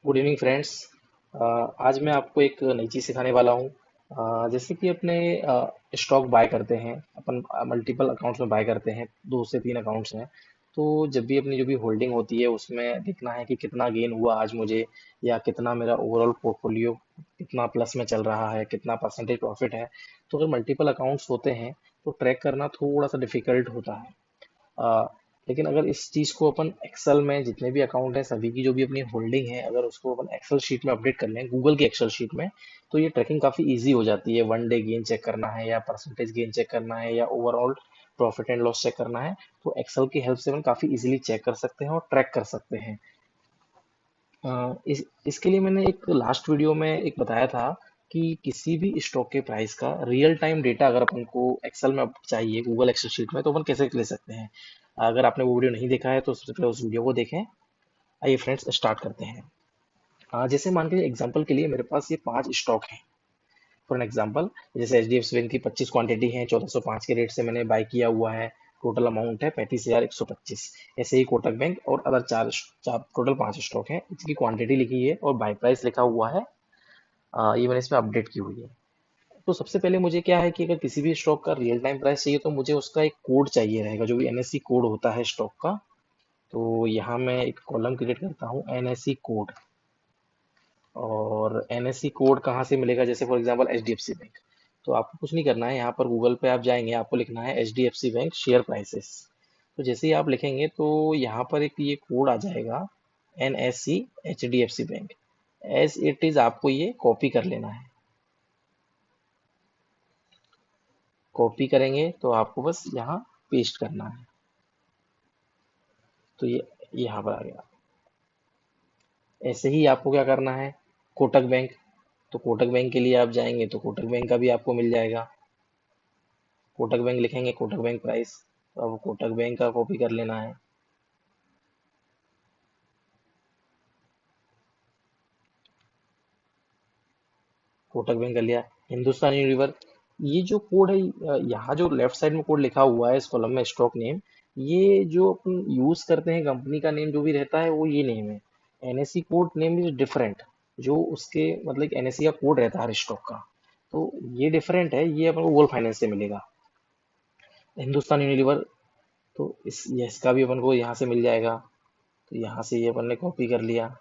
Good evening friends. आज मैं आपको एक नई चीज़ सिखाने वाला हूँ। जैसे कि अपने स्टॉक बाय करते हैं अपन, मल्टीपल अकाउंट्स में बाय करते हैं, दो से तीन अकाउंट्स में। तो जब भी अपनी जो भी होल्डिंग होती है उसमें देखना है कि कितना गेन हुआ आज मुझे, या कितना मेरा ओवरऑल पोर्टफोलियो कितना प्लस में चल रहा है, कितना परसेंटेज प्रॉफिट है। तो अगर मल्टीपल अकाउंट्स होते हैं तो ट्रैक करना थोड़ा सा डिफिकल्ट होता है। आ, लेकिन अगर इस चीज को अपन एक्सेल में जितने भी अकाउंट है सभी की जो भी अपनी होल्डिंग है, अगर उसको अपन एक्सेल शीट में अपडेट कर लें, गूगल की एक्सेल शीट में, तो ये ट्रैकिंग काफी इजी हो जाती है। वन डे गेन चेक करना है, या परसेंटेज गेन चेक करना है, या overall profit and loss check करना है, तो एक्सेल की हेल्प से अपन काफी इजीली चेक कर सकते हैं और ट्रैक कर सकते हैं। इसके लिए मैंने एक लास्ट वीडियो में एक बताया था कि किसी भी स्टॉक के प्राइस का रियल टाइम डेटा अगर अपन को एक्सेल में चाहिए, गूगल एक्सेल शीट में, तो अपन कैसे ले सकते हैं। अगर आपने वो वीडियो नहीं देखा है तो सबसे पहले उस वीडियो को देखें। आइए फ्रेंड्स, स्टार्ट करते हैं। जैसे मान के एग्जांपल के लिए मेरे पास ये 5 स्टॉक हैं। फॉर एन एग्जांपल, जैसे H D F C bank की 25 क्वांटिटी है, 1405 के रेट से मैंने बाय किया हुआ है। टोटल अमाउंट है 35,125। ऐसे ही कोटक बैंक और अदर चार चार टोटल 5 स्टॉक हैं, इसकी क्वांटिटी लिखी है और बाय प्राइस लिखा हुआ है। ये मैंने इसमें अपडेट की हुई है। तो सबसे पहले मुझे क्या है कि अगर किसी भी स्टॉक का रियल टाइम प्राइस चाहिए तो मुझे उसका एक कोड चाहिए रहेगा, जो भी एनएससी कोड होता है स्टॉक का। तो यहाँ मैं एक कॉलम क्रिएट करता हूँ, एनएससी कोड। और एनएससी कोड कहाँ से मिलेगा, जैसे for example H D F C bank. तो आपको कुछ नहीं करना है, यहाँ पर गूगल पे आप जाएंगे, आपको लिखना है H D F C bank share prices. तो जैसे ही आप लिखेंगे तो यहाँ पर एक ये कोड आ जाएगा, N S C H D F C bank. As it is आपको ये कॉपी कर लेना है। कॉपी करेंगे तो आपको बस यहाँ पेस्ट करना है। तो ये यहाँ पर आ गया। ऐसे ही आपको क्या करना है, कोटक बैंक। तो कोटक बैंक के लिए आप जाएंगे तो कोटक बैंक का भी आपको मिल जाएगा। कोटक बैंक लिखेंगे, कोटक बैंक प्राइस। तो अब कोटक बैंक का कॉपी कर लेना है। कोटक बैंक कर लिया। हिंदुस्तान यूनिलीवर, ये जो कोड है, यहाँ जो लेफ्ट साइड में कोड लिखा हुआ है इस कॉलम में, स्टॉक नेम, ये जो अपन यूज करते हैं, कंपनी का नेम जो भी रहता है वो ये नेम है। NSC code name is different. जो उसके मतलब एनएससी का कोड रहता है हर स्टॉक का, तो ये डिफरेंट है। ये अपन को गोल्ड फाइनेंस से मिलेगा। हिंदुस्तान यूनिलीवर, तो इसका भी अपन को यहाँ से मिल जाएगा। तो यहाँ से ये अपन ने कॉपी कर लिया।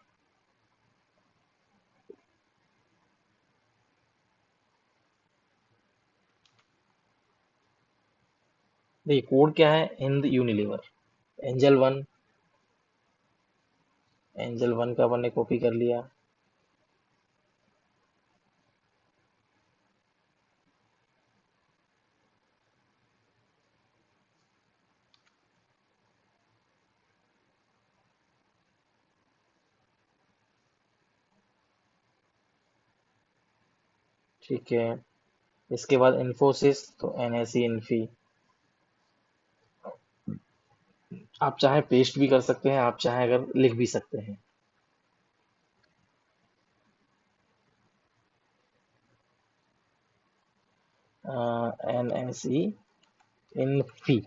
देखिए कोड क्या है, Hind Unilever. Angel one, angel one का अपन ने कॉपी कर लिया। ठीक है। इसके बाद इन्फोसिस, तो एनएससी इन्फी। आप चाहे पेस्ट भी कर सकते हैं, आप चाहे अगर लिख भी सकते हैं। NSC Infy.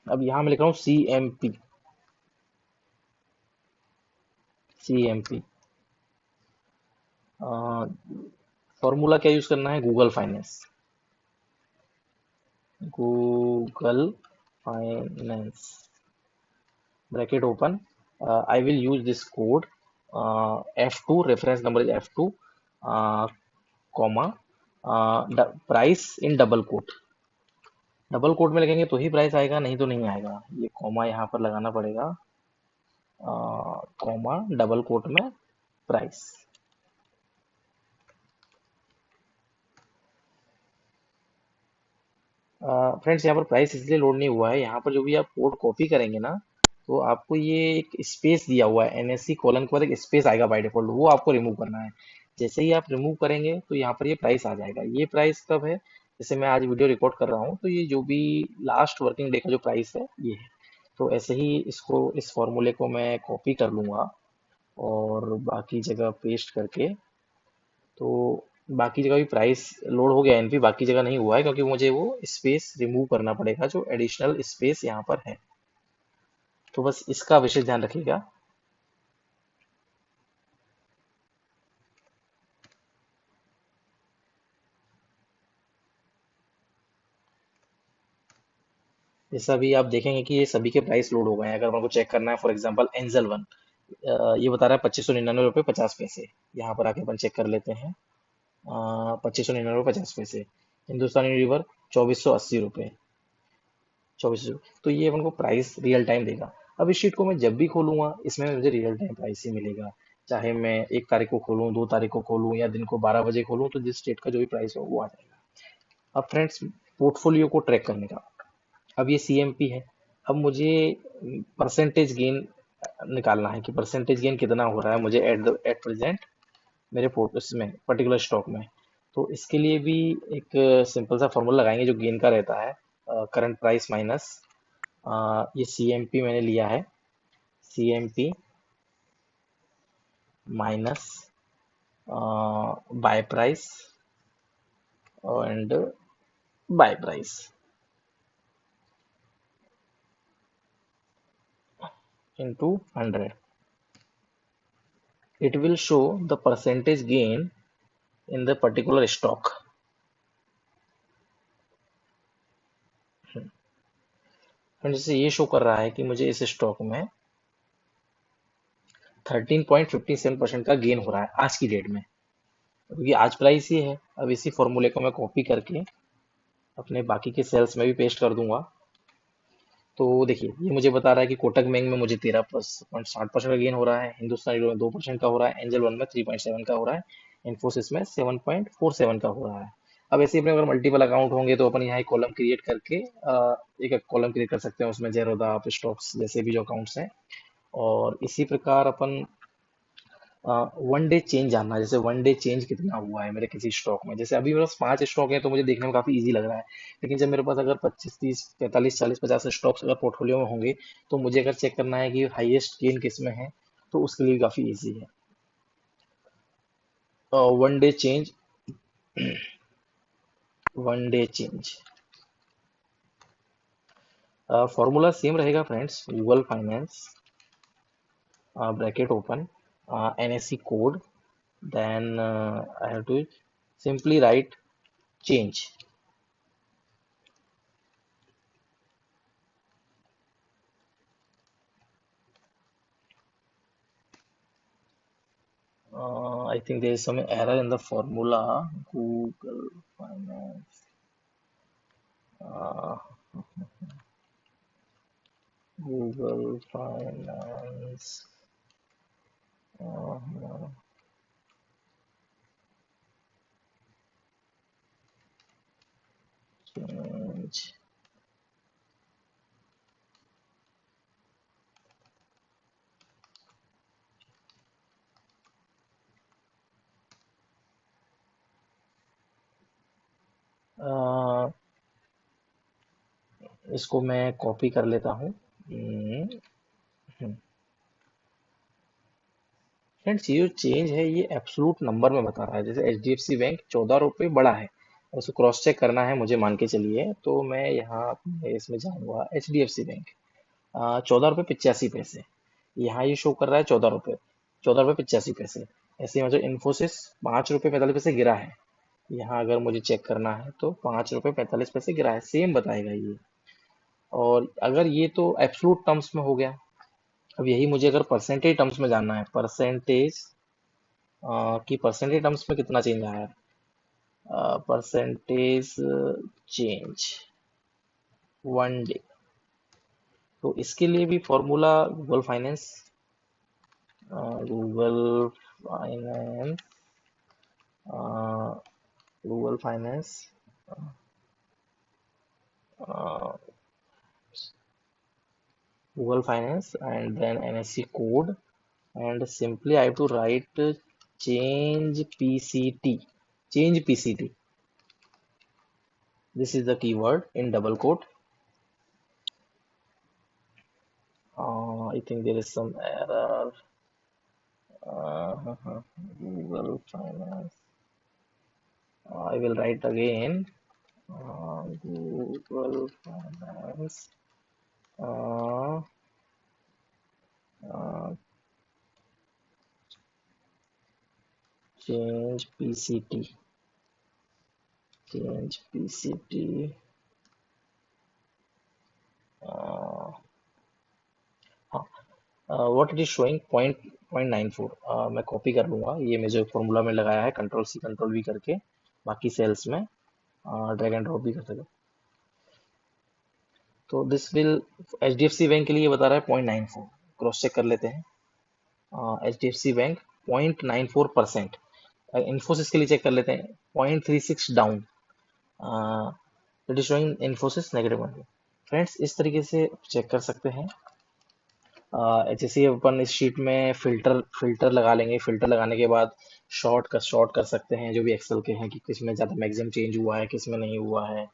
अब यहाँ मैं लिख रहा हूँ C M P. C M P. Formula क्या यूज करना है, Google finance. Google finance, bracket open. I will use this code F2, reference number is F2, comma, price in double quote. Double quote में लिखेंगे तो ही price आएगा, नहीं तो नहीं आएगा। ये कॉमा यहाँ पर लगाना पड़ेगा, कॉमा डबल कोट में प्राइस। फ्रेंड्स यहाँ पर प्राइस इसलिए लोड नहीं हुआ है, यहाँ पर जो भी आप कोड कॉपी करेंगे ना, तो आपको ये एक स्पेस दिया हुआ है, एनएससी कॉलन के बाद एक स्पेस आएगा बाय डिफॉल्ट, वो आपको रिमूव करना है। जैसे ही आप रिमूव करेंगे तो यहाँ पर ये प्राइस आ जाएगा। ये प्राइस कब है, जैसे मैं आज वीडियो रिकॉर्ड कर रहा हूँ तो ये जो भी लास्ट वर्किंग डे का जो प्राइस है ये है। तो ऐसे ही इसको, इस फॉर्मूले को मैं कॉपी कर लूंगा और बाकी जगह पेस्ट करके। तो बाकी जगह भी प्राइस लोड हो गया एनपी, बाकी जगह नहीं हुआ है क्योंकि मुझे वो स्पेस रिमूव करना पड़ेगा, जो एडिशनल स्पेस यहाँ पर है। तो बस इसका विशेष ध्यान रखिएगा। जैसा अभी आप देखेंगे कि ये सभी के प्राइस लोड हो गए हैं। अगर हमको चेक करना है, फॉर एग्जांपल एंजल वन, ये बता रहा है 2599 रुपये 50 पैसे। यहाँ पर आके अपन चेक कर लेते हैं। 2599 रुपये 50 पैसे। हिंदुस्तान यूनिलीवर 2480 रुपये। 2400। तो ये अपन को प्राइस रियल टाइम देगा। अब इस शीट को मैं जब भी खोलूंगा, इसमें मुझे रियल टाइम प्राइस ही मिलेगा। चाहे मैं 1 तारीख को खोलूं, 2 तारीख को खोलूं, या दिन को 12 बजे खोलूं, तो जिस स्टेट का जो भी प्राइस हो वो आ जाएगा। अब फ्रेंड्स, पोर्टफोलियो को ट्रैक करने का, अब ये सीएमपी है। अब मुझे परसेंटेज गेन निकालना है कि परसेंटेज गेन कितना हो रहा है मुझे एट प्रेजेंट मेरे पोर्ट इसमें पर्टिकुलर स्टॉक में। तो इसके लिए भी एक सिंपल सा फॉर्मूला लगाएंगे जो गेन का रहता है, करंट प्राइस माइनस ये सीएमपी मैंने लिया है, CMP minus buy price and buy price into 100. It will show the percentage gain in the particular stock. जैसे ये शो कर रहा है कि मुझे इस स्टॉक में 13.57% का गेन हो रहा है आज की डेट में, क्योंकि आज प्राइस ही है। अब इसी फॉर्मूले को मैं कॉपी करके अपने बाकी के सेल्स में भी पेस्ट कर दूंगा। तो देखिए, ये मुझे बता रहा है कि कोटक बैंक में मुझे 13.60% का गेन हो रहा है, हिंदुस्तान यूनिलीवर में 2% का हो रहा है, एंजल वन में 3.7 का हो रहा है, इन्फोसिस में 7.47 का हो रहा है। अब ऐसे ही अपने अगर मल्टीपल अकाउंट होंगे तो अपन यहाँ एक कॉलम क्रिएट करके एक कॉलम क्रिएट कर सकते हैं, उसमें जेरोदा आप स्टॉक्स जैसे भी जो अकाउंट्स हैं। और इसी प्रकार अपन वन डे चेंज जानना है, जैसे वन डे चेंज कितना हुआ है मेरे किसी स्टॉक में। जैसे अभी मेरे पास 5 स्टॉक है तो मुझे देखने में काफी इजी लग रहा है, लेकिन जब मेरे पास अगर 25 30 45 40 50 स्टॉक्स अगर पोर्टफोलियो में होंगे, तो मुझे अगर चेक करना है कि हाईएस्ट गेन किस में है, तो उसके लिए काफी इजी है। One day change, one day change formula same रहेगा friends. Google finance, bracket open, NSC code, then I have to simply write change. I think there is some error in the formula. Google Finance. Uh, Google Finance. Uh, change. इसको मैं copy कर लेता हूँ। Friends, ये जो change है ये absolute number में बता रहा है। जैसे HDFC बैंक 14 रुपये बड़ा है, उसको क्रॉस चेक करना है मुझे, मान के चलिए। तो मैं यहाँ अपने इसमें जाऊँगा, HDFC बैंक 14 रुपये 85 पैसे, यहाँ ये शो कर रहा है 14 रुपये, 14 रुपये 85 पैसे। ऐसे ही मतलब इन्फोसिस 5 रुपये 45 पैसे गिरा है, यहाँ अगर मुझे चेक करना है तो 5 रुपये 45 पैसे गिरा है, सेम बताएगा ये। और अगर ये तो एब्सोलूट टर्म्स में हो गया, अब यही मुझे अगर परसेंटेज टर्म्स में जानना है, परसेंटेज कि परसेंटेज टर्म्स में कितना चेंज आया है, परसेंटेज चेंज वन डे। तो इसके लिए भी formula Google finance Google finance Google Finance, and then NSE code, and simply I have to write change PCT. Change PCT. This is the keyword in double quote. I think there is some error. Google Finance. I will write again. Google Finance. Uh, change PCT, change PCT, हाँ, what it is showing point 0.94। मैं copy कर लूंगा, ये मैं जो formula में लगाया है कंट्रोल सी कंट्रोल वी करके, बाकी सेल्स में ड्रैग एंड ड्रॉप भी कर सकते। तो this will, H D F C bank के लिए ये बता रहा है 0.94, क्रॉस चेक कर लेते हैं। H D F C bank 0.94%। Infosys के लिए चेक कर लेते हैं, 0.36 down, it is showing Infosys negative. Friends इस तरीके से चेक कर सकते हैं। जैसे अपन इस शीट में फिल्टर फिल्टर लगा लेंगे, फिल्टर लगाने के बाद शॉर्ट कर सकते हैं जो भी एक्सेल के हैं कि किस में ज़्यादा मैक्सिमम चेंज हुआ है किस में नहीं हुआ है।